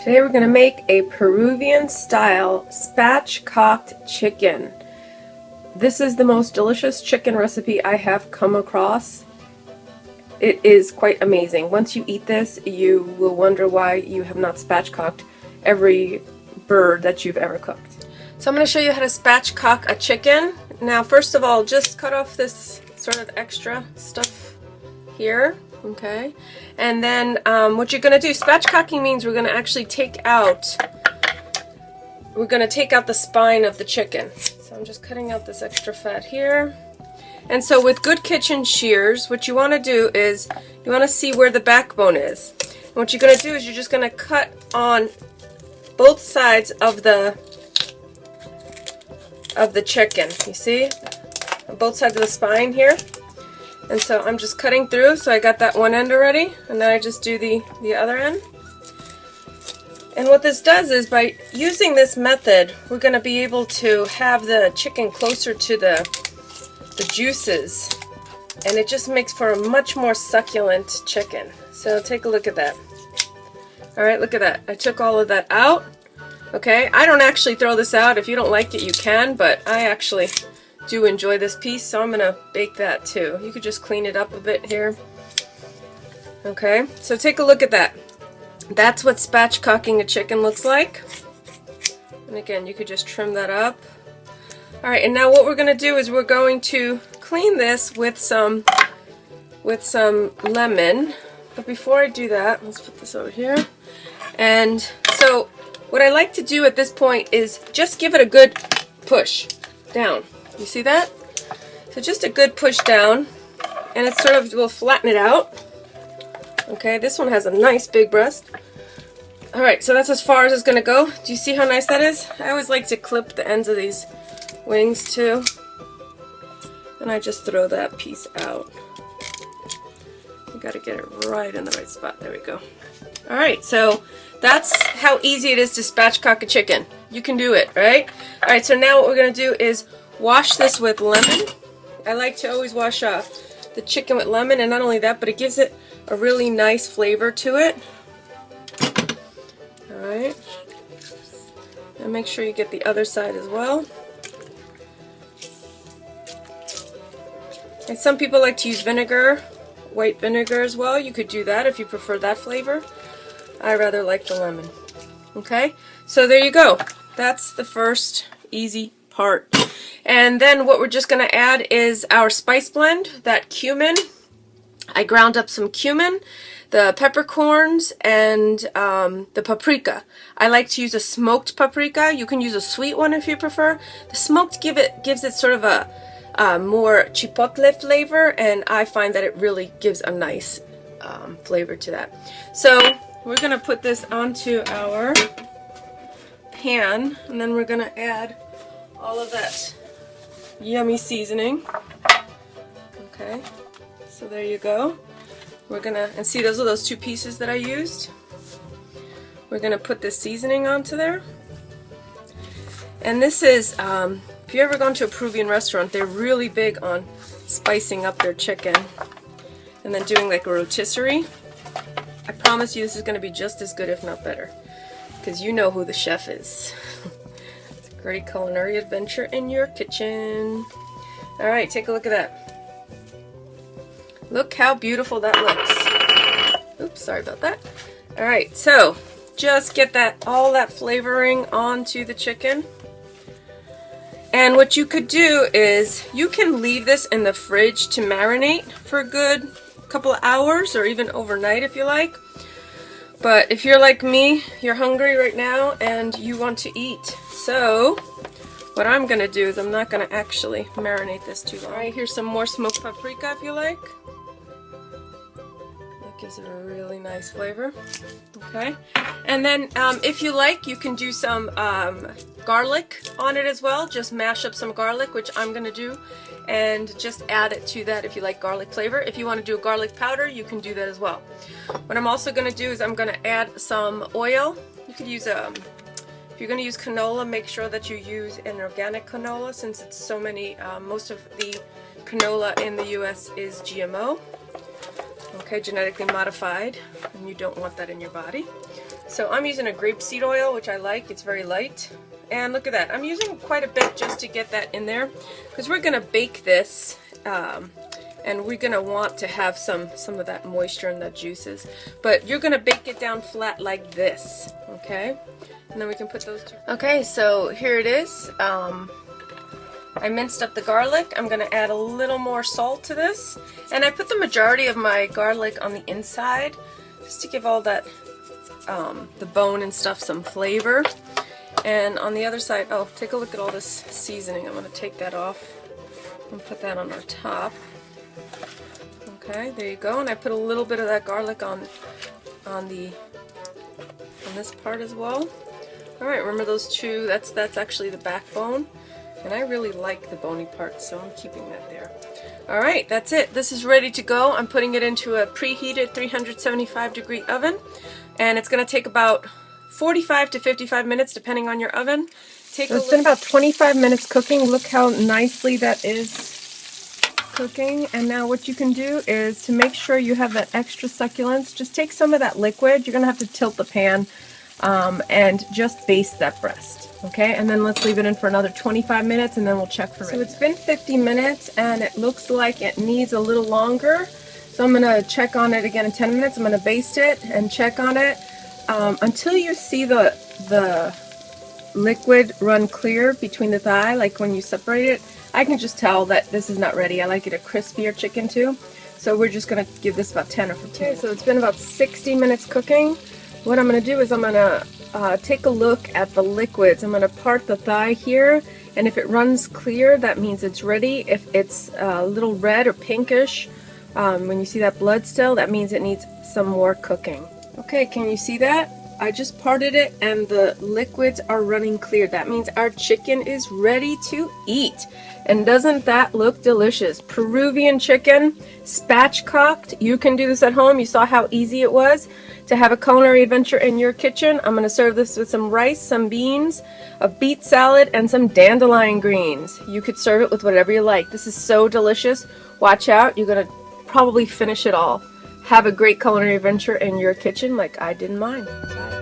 Today we're going to make a Peruvian style spatchcocked chicken. This is the most delicious chicken recipe I have come across. It is quite amazing. Once you eat this, you will wonder why you have not spatchcocked every bird that you've ever cooked. So I'm going to show you how to spatchcock a chicken. Now first of all, just cut off this sort of extra stuff here. Okay, and then what you're going to do, spatchcocking means we're going to actually take out the spine of the chicken. So I'm just cutting out this extra fat here. And so with good kitchen shears, what you want to do is you want to see where the backbone is. And what you're going to do is you're just going to cut on both sides of the chicken. You see? On both sides of the spine here. And so I'm just cutting through, so I got that one end already, and then I just do the other end. And what this does is, by using this method, we're going to be able to have the chicken closer to the juices, and it just makes for a much more succulent chicken. So take a look at that. Alright, look at that. I took all of that out. Okay, I don't actually throw this out. If you don't like it, you can, but I actually do enjoy this piece, so I'm gonna bake that too. You could just clean it up a bit here. Okay, so take a look at that. That's what spatchcocking a chicken looks like. And again, you could just trim that up. Alright, and now what we're gonna do is we're going to clean this with some lemon. But before I do that, let's put this over here. And so what I like to do at this point is just give it a good push down. You see that? So just a good push down, and it sort of will flatten it out. Okay, this one has a nice big breast. Alright, so that's as far as it's going to go. Do you see how nice that is? I always like to clip the ends of these wings too. And I just throw that piece out. You got to get it right in the right spot. There we go. Alright, so that's how easy it is to spatchcock a chicken. You can do it, right? Alright, so now what we're going to do is wash this with lemon. I like to always wash the chicken with lemon, and not only that, but it gives it a really nice flavor to it. Alright. And make sure you get the other side as well. And some people like to use vinegar, white vinegar as well. You could do that if you prefer that flavor. I rather like the lemon. Okay, so there you go. That's the first easy part. And then what we're just going to add is our spice blend, that cumin. I ground up some cumin, the peppercorns, and the paprika. I like to use a smoked paprika. You can use a sweet one if you prefer. The smoked gives it sort of a more chipotle flavor, and I find that it really gives a nice flavor to that. So we're going to put this onto our pan, and then we're going to add all of that yummy seasoning. Okay, so there you go. We're gonna, and see, those are those two pieces that I used. We're gonna put this seasoning onto there. And this is, if you've ever gone to a Peruvian restaurant, they're really big on spicing up their chicken and then doing like a rotisserie. I promise you this is gonna be just as good, if not better, because you know who the chef is. Great culinary adventure in your kitchen. Alright, take a look at that. Look how beautiful that looks. Oops, sorry about that. Alright, so just get all that flavoring onto the chicken. And what you could do is you can leave this in the fridge to marinate for a good couple of hours, or even overnight if you like. But if you're like me, you're hungry right now and you want to eat. So what I'm going to do is I'm not going to actually marinate this too long. Alright, here's some more smoked paprika if you like. That gives it a really nice flavor. Okay, and then if you like, you can do some garlic on it as well. Just mash up some garlic, which I'm going to do, and just add it to that if you like garlic flavor. If you want to do a garlic powder, you can do that as well. What I'm also going to do is I'm going to add some oil. You could use if you're going to use canola, make sure that you use an organic canola, since it's so many, most of the canola in the US is GMO. Okay, genetically modified, and you don't want that in your body. So I'm using a grapeseed oil, which I like. It's very light. And look at that. I'm using quite a bit just to get that in there because we're going to bake this. And we're going to want to have some of that moisture and the juices. But you're going to bake it down flat like this, okay? And then we can put those two. Okay, so here it is. I minced up the garlic. I'm going to add a little more salt to this. And I put the majority of my garlic on the inside just to give all that, the bone and stuff, some flavor. And on the other side, oh, take a look at all this seasoning. I'm going to take that off and put that on our top. Okay, there you go. And I put a little bit of that garlic on this part as well. All right, remember those two? That's actually the backbone, and I really like the bony part, so I'm keeping that there. All right, that's it. This is ready to go. I'm putting it into a preheated 375-degree oven, and it's going to take about 45 to 55 minutes, depending on your oven. So it's been about 25 minutes cooking. Look how nicely that is cooking. And now what you can do is, to make sure you have that extra succulence, just take some of that liquid. You're going to have to tilt the pan and just baste that breast. Okay, and then let's leave it in for another 25 minutes and then we'll check for it. So it's been 50 minutes and it looks like it needs a little longer. So I'm going to check on it again in 10 minutes. I'm going to baste it and check on it until you see the liquid run clear between the thigh, like when you separate it. I can just tell that this is not ready. I like it a crispier chicken too. So we're just going to give this about 10 or 15 minutes. So it's been about 60 minutes cooking. What I'm going to do is I'm going to take a look at the liquids. I'm going to part the thigh here, and if it runs clear, that means it's ready. If it's a little red or pinkish, when you see that blood still, that means it needs some more cooking. Okay, can you see that? I just parted it and the liquids are running clear. That means our chicken is ready to eat. And doesn't that look delicious? Peruvian chicken, spatchcocked. You can do this at home. You saw how easy it was to have a culinary adventure in your kitchen. I'm going to serve this with some rice, some beans, a beet salad, and some dandelion greens. You could serve it with whatever you like. This is so delicious. Watch out. You're going to probably finish it all. Have a great culinary adventure in your kitchen like I did in mine. Bye.